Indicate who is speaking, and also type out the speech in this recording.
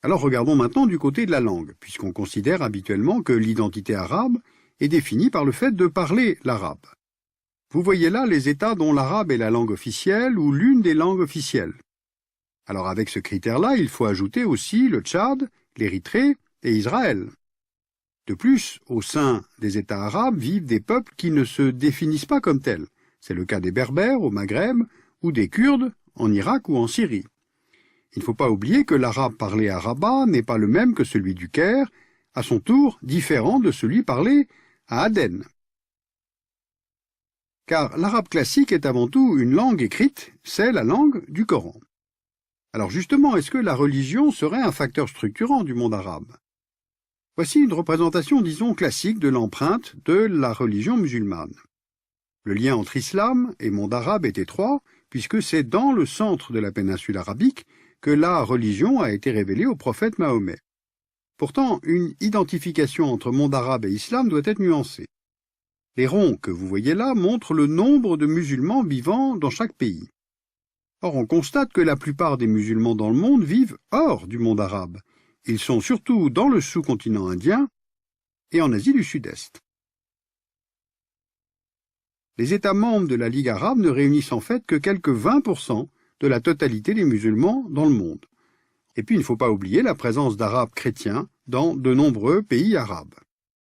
Speaker 1: Alors regardons maintenant du côté de la langue, puisqu'on considère habituellement que l'identité arabe est définie par le fait de parler l'arabe. Vous voyez là les États dont l'arabe est la langue officielle ou l'une des langues officielles. Alors avec ce critère-là, il faut ajouter aussi le Tchad, l'Érythrée et Israël. De plus, au sein des États arabes vivent des peuples qui ne se définissent pas comme tels. C'est le cas des Berbères au Maghreb ou des Kurdes en Irak ou en Syrie. Il ne faut pas oublier que l'arabe parlé à Rabat n'est pas le même que celui du Caire, à son tour différent de celui parlé à Aden. Car l'arabe classique est avant tout une langue écrite, c'est la langue du Coran. Alors justement, est-ce que la religion serait un facteur structurant du monde arabe? Voici une représentation, disons, classique de l'empreinte de la religion musulmane. Le lien entre islam et monde arabe est étroit, puisque c'est dans le centre de la péninsule arabique que la religion a été révélée au prophète Mahomet. Pourtant, une identification entre monde arabe et islam doit être nuancée. Les ronds que vous voyez là montrent le nombre de musulmans vivant dans chaque pays. Or, on constate que la plupart des musulmans dans le monde vivent hors du monde arabe. Ils sont surtout dans le sous-continent indien et en Asie du Sud-Est. Les États membres de la Ligue arabe ne réunissent en fait que quelques 20% de la totalité des musulmans dans le monde. Et puis il ne faut pas oublier la présence d'Arabes chrétiens dans de nombreux pays arabes.